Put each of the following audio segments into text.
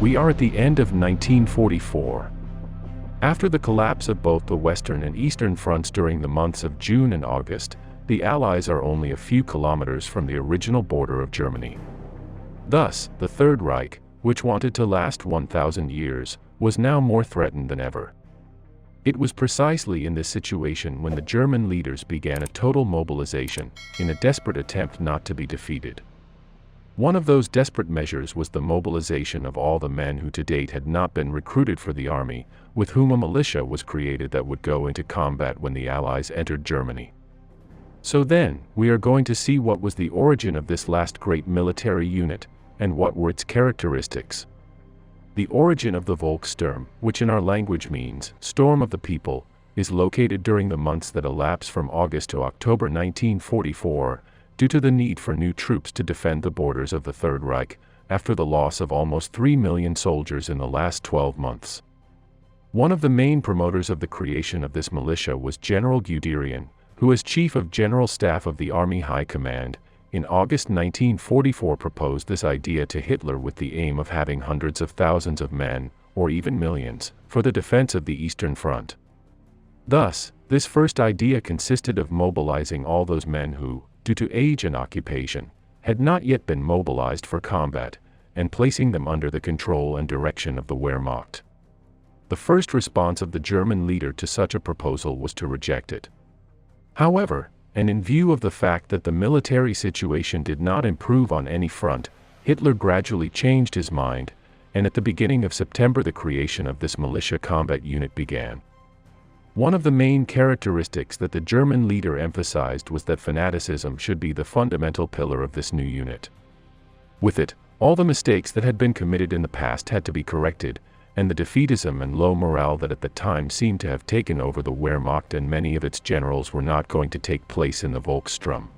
We are at the end of 1944. After the collapse of both the Western and Eastern fronts during the months of June and August, the Allies are only a few kilometers from the original border of Germany. Thus, the Third Reich, which wanted to last 1,000 years, was now more threatened than ever. It was precisely in this situation when the German leaders began a total mobilization, in a desperate attempt not to be defeated. One of those desperate measures was the mobilization of all the men who to date had not been recruited for the army, with whom a militia was created that would go into combat when the Allies entered Germany. So then, we are going to see what was the origin of this last great military unit, and what were its characteristics. The origin of the Volkssturm, which in our language means storm of the people, is located during the months that elapse from August to October 1944, due to the need for new troops to defend the borders of the Third Reich, after the loss of almost 3 million soldiers in the last 12 months. One of the main promoters of the creation of this militia was General Guderian, who as Chief of General Staff of the Army High Command, in August 1944 proposed this idea to Hitler with the aim of having hundreds of thousands of men, or even millions, for the defense of the Eastern Front. Thus, this first idea consisted of mobilizing all those men who, due to age and occupation, had not yet been mobilized for combat, and placing them under the control and direction of the Wehrmacht. The first response of the German leader to such a proposal was to reject it. However, and in view of the fact that the military situation did not improve on any front, Hitler gradually changed his mind, and at the beginning of September the creation of this militia combat unit began. One of the main characteristics that the German leader emphasized was that fanaticism should be the fundamental pillar of this new unit. With it, all the mistakes that had been committed in the past had to be corrected, and the defeatism and low morale that at the time seemed to have taken over the Wehrmacht and many of its generals were not going to take place in the Volkssturm.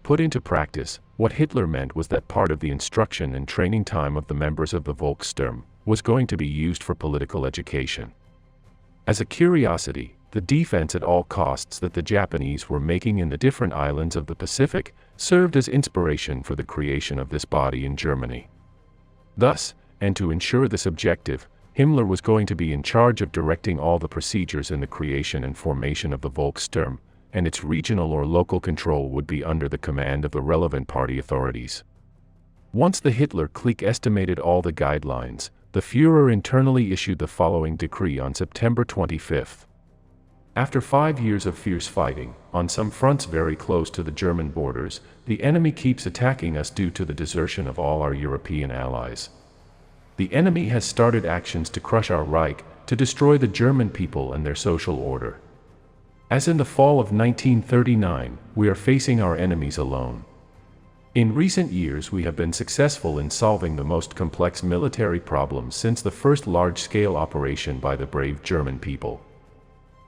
Put into practice, what Hitler meant was that part of the instruction and training time of the members of the Volkssturm was going to be used for political education. As a curiosity, the defense at all costs that the Japanese were making in the different islands of the Pacific served as inspiration for the creation of this body in Germany. Thus, and to ensure this objective, Himmler was going to be in charge of directing all the procedures in the creation and formation of the Volkssturm, and its regional or local control would be under the command of the relevant party authorities. Once the Hitler clique estimated all the guidelines, the Führer internally issued the following decree on September 25. After 5 years of fierce fighting, on some fronts very close to the German borders, the enemy keeps attacking us due to the desertion of all our European allies. The enemy has started actions to crush our Reich, to destroy the German people and their social order. As in the fall of 1939, we are facing our enemies alone. In recent years we have been successful in solving the most complex military problems since the first large-scale operation by the brave German people.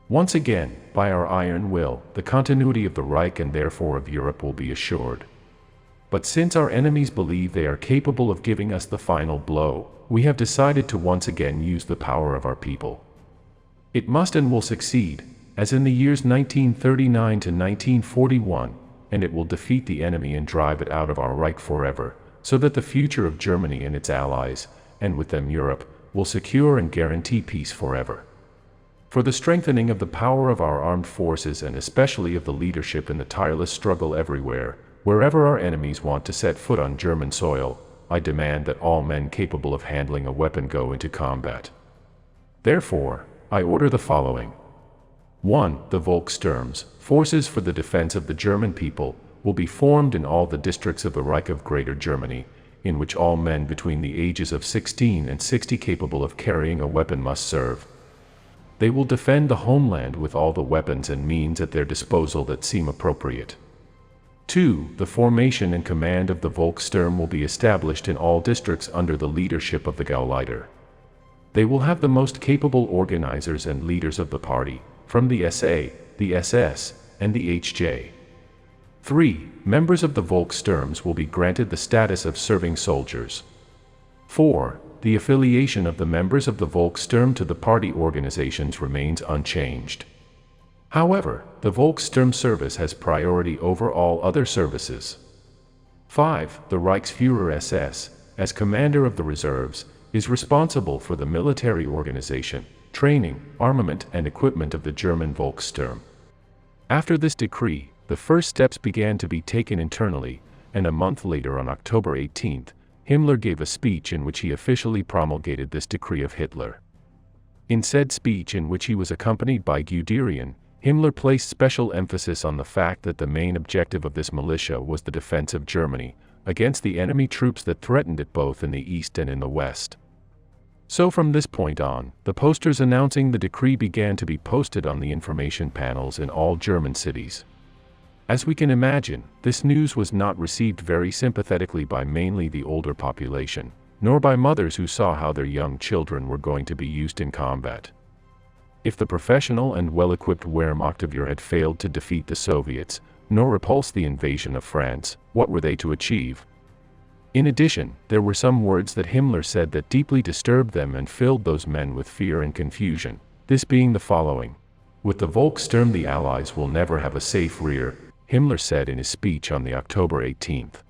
Once again, by our iron will, the continuity of the Reich and therefore of Europe will be assured. But since our enemies believe they are capable of giving us the final blow, we have decided to once again use the power of our people. It must and will succeed, as in the years 1939 to 1941, and it will defeat the enemy and drive it out of our Reich forever, so that the future of Germany and its allies, and with them Europe, will secure and guarantee peace forever. For the strengthening of the power of our armed forces and especially of the leadership in the tireless struggle everywhere, wherever our enemies want to set foot on German soil, I demand that all men capable of handling a weapon go into combat. Therefore, I order the following. 1. The Volkssturms, forces for the defense of the German people, will be formed in all the districts of the Reich of Greater Germany, in which all men between the ages of 16 and 60 capable of carrying a weapon must serve. They will defend the homeland with all the weapons and means at their disposal that seem appropriate. 2. The formation and command of the Volkssturm will be established in all districts under the leadership of the Gauleiter. They will have the most capable organizers and leaders of the party, from the SA, the SS, and the HJ. 3. Members of the Volkssturms will be granted the status of serving soldiers. 4. The affiliation of the members of the Volkssturm to the party organizations remains unchanged. However, the Volkssturm service has priority over all other services. 5. The Reichsführer SS, as commander of the reserves, is responsible for the military organization, training, armament, and equipment of the German Volkssturm. After this decree, the first steps began to be taken internally, and a month later, on October 18, Himmler gave a speech in which he officially promulgated this decree of Hitler. In said speech, in which he was accompanied by Guderian, Himmler placed special emphasis on the fact that the main objective of this militia was the defense of Germany against the enemy troops that threatened it both in the east and in the west. So from this point on, the posters announcing the decree began to be posted on the information panels in all German cities. As we can imagine, this news was not received very sympathetically by mainly the older population, nor by mothers who saw how their young children were going to be used in combat. If the professional and well-equipped Wehrmacht of Europe had failed to defeat the Soviets, nor repulse the invasion of France, what were they to achieve? In addition, there were some words that Himmler said that deeply disturbed them and filled those men with fear and confusion, this being the following: "With the Volkssturm the Allies will never have a safe rear," Himmler said in his speech on the October 18th.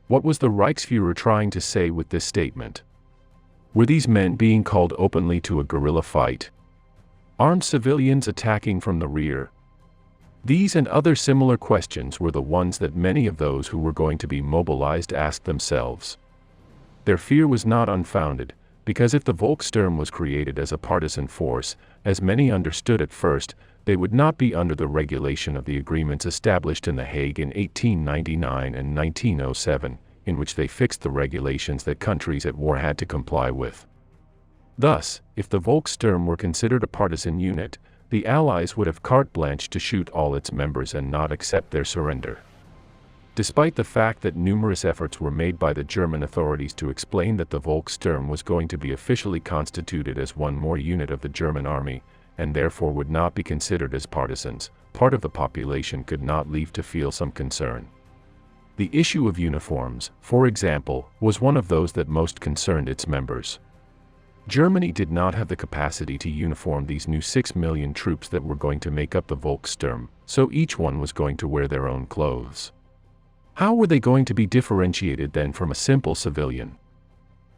What was the Reichsfuhrer trying to say with this statement? Were these men being called openly to a guerrilla fight? Armed civilians attacking from the rear? These and other similar questions were the ones that many of those who were going to be mobilized asked themselves. Their fear was not unfounded, because if the Volkssturm was created as a partisan force, as many understood at first, they would not be under the regulation of the agreements established in The Hague in 1899 and 1907, in which they fixed the regulations that countries at war had to comply with. Thus, if the Volkssturm were considered a partisan unit, the Allies would have carte blanche to shoot all its members and not accept their surrender. Despite the fact that numerous efforts were made by the German authorities to explain that the Volkssturm was going to be officially constituted as one more unit of the German army, and therefore would not be considered as partisans, part of the population could not leave to feel some concern. The issue of uniforms, for example, was one of those that most concerned its members. Germany did not have the capacity to uniform these new 6 million troops that were going to make up the Volkssturm, so each one was going to wear their own clothes. How were they going to be differentiated then from a simple civilian?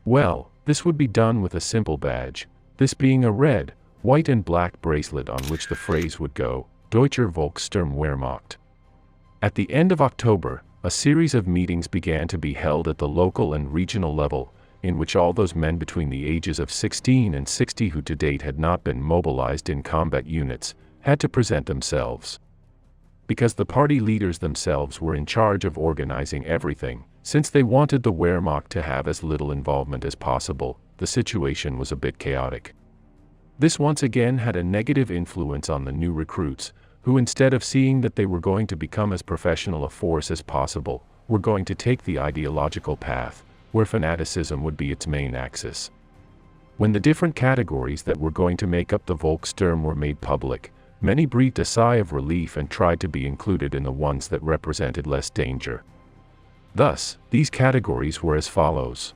Well, this would be done with a simple badge, this being a red, white and black bracelet on which the phrase would go, Deutscher Volkssturm Wehrmacht. At the end of October, a series of meetings began to be held at the local and regional level, in which all those men between the ages of 16 and 60 who to date had not been mobilized in combat units, had to present themselves. Because the party leaders themselves were in charge of organizing everything, since they wanted the Wehrmacht to have as little involvement as possible, the situation was a bit chaotic. This once again had a negative influence on the new recruits, who instead of seeing that they were going to become as professional a force as possible, were going to take the ideological path, where fanaticism would be its main axis. When the different categories that were going to make up the Volkssturm were made public, many breathed a sigh of relief and tried to be included in the ones that represented less danger. Thus, these categories were as follows.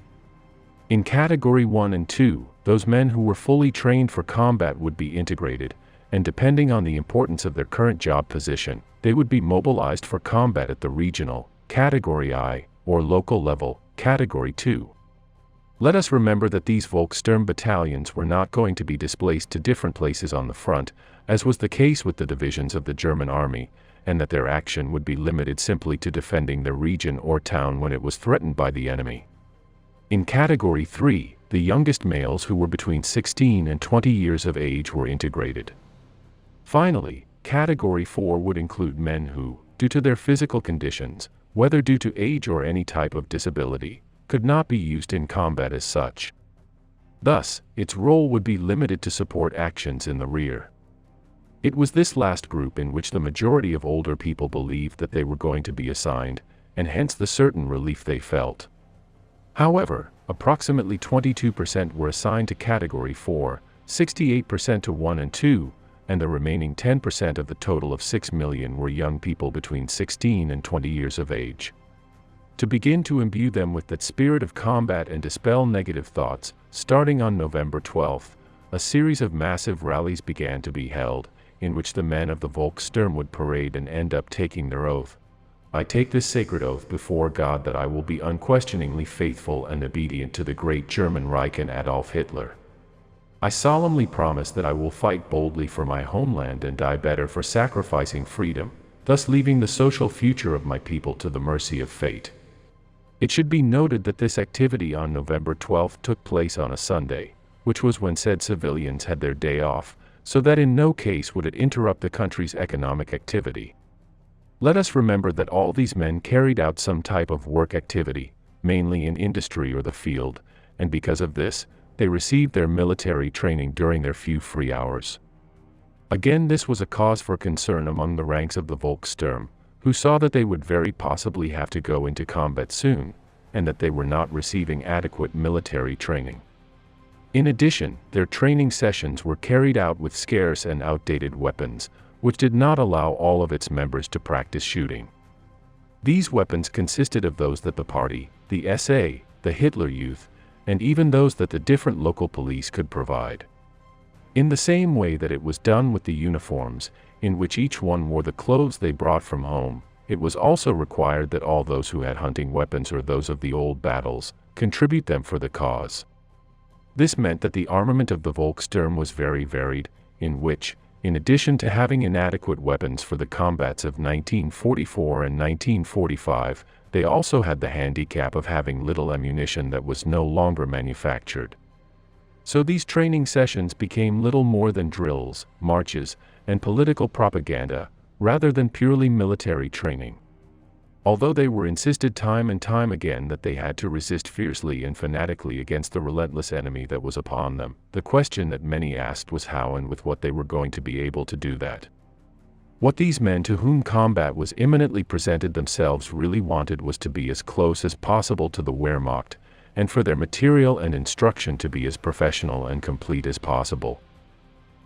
In Category 1 and 2, those men who were fully trained for combat would be integrated, and depending on the importance of their current job position, they would be mobilized for combat at the regional, Category I, or local level, Category 2. Let us remember that these Volkssturm battalions were not going to be displaced to different places on the front, as was the case with the divisions of the German army, and that their action would be limited simply to defending their region or town when it was threatened by the enemy. In Category 3, the youngest males who were between 16 and 20 years of age were integrated. Finally, Category 4 would include men who, due to their physical conditions, whether due to age or any type of disability, could not be used in combat as such. Thus, its role would be limited to support actions in the rear. It was this last group in which the majority of older people believed that they were going to be assigned, and hence the certain relief they felt. However, approximately 22% were assigned to Category 4, 68% to 1 and 2, and the remaining 10% of the total of 6 million were young people between 16 and 20 years of age. To begin to imbue them with that spirit of combat and dispel negative thoughts, starting on November 12th, a series of massive rallies began to be held, in which the men of the Volkssturm would parade and end up taking their oath. I take this sacred oath before God that I will be unquestioningly faithful and obedient to the great German Reich and Adolf Hitler. I solemnly promise that I will fight boldly for my homeland and die better for sacrificing freedom, thus leaving the social future of my people to the mercy of fate. It should be noted that this activity on November 12 took place on a Sunday, which was when said civilians had their day off, so that in no case would it interrupt the country's economic activity. Let us remember that all these men carried out some type of work activity, mainly in industry or the field, and because of this, they received their military training during their few free hours. Again, this was a cause for concern among the ranks of the Volkssturm, who saw that they would very possibly have to go into combat soon, and that they were not receiving adequate military training. In addition, their training sessions were carried out with scarce and outdated weapons, which did not allow all of its members to practice shooting. These weapons consisted of those that the party, the SA, the Hitler Youth, and even those that the different local police could provide. In the same way that it was done with the uniforms, in which each one wore the clothes they brought from home, it was also required that all those who had hunting weapons or those of the old battles, contribute them for the cause. This meant that the armament of the Volkssturm was very varied, in which, in addition to having inadequate weapons for the combats of 1944 and 1945, they also had the handicap of having little ammunition that was no longer manufactured. So these training sessions became little more than drills, marches, and political propaganda, rather than purely military training. Although they were insisted time and time again that they had to resist fiercely and fanatically against the relentless enemy that was upon them, the question that many asked was how and with what they were going to be able to do that. What these men to whom combat was imminently presented themselves really wanted was to be as close as possible to the Wehrmacht, and for their material and instruction to be as professional and complete as possible.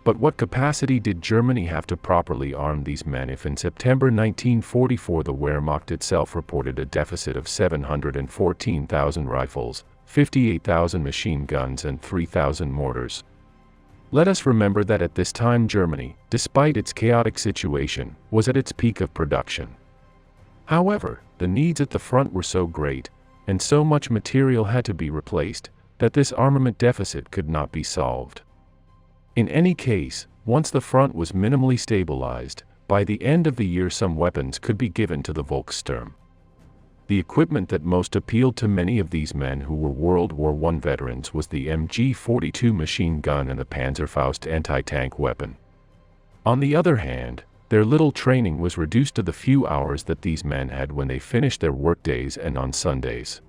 But what capacity did Germany have to properly arm these men if in September 1944 the Wehrmacht itself reported a deficit of 714,000 rifles, 58,000 machine guns and 3,000 mortars? Let us remember that at this time Germany, despite its chaotic situation, was at its peak of production. However, the needs at the front were so great, and so much material had to be replaced, that this armament deficit could not be solved. In any case, once the front was minimally stabilized, by the end of the year some weapons could be given to the Volkssturm. The equipment that most appealed to many of these men who were World War I veterans was the MG-42 machine gun and the Panzerfaust anti-tank weapon. On the other hand, their little training was reduced to the few hours that these men had when they finished their workdays and on Sundays.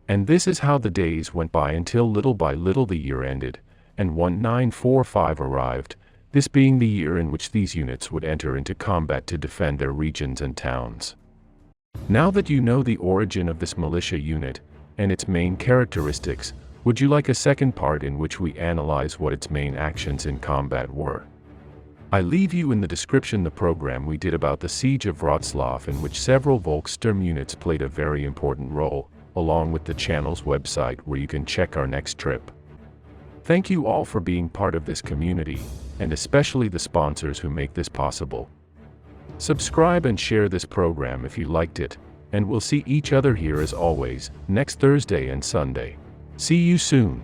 And this is how the days went by until little by little the year ended, and 1945 arrived, this being the year in which these units would enter into combat to defend their regions and towns. Now that you know the origin of this militia unit, and its main characteristics, would you like a second part in which we analyze what its main actions in combat were? I leave you in the description the program we did about the siege of Wroclaw, in which several Volkssturm units played a very important role, along with the channel's website where you can check our next trip. Thank you all for being part of this community, and especially the sponsors who make this possible. Subscribe and share this program if you liked it, and we'll see each other here as always, next Thursday and Sunday. See you soon.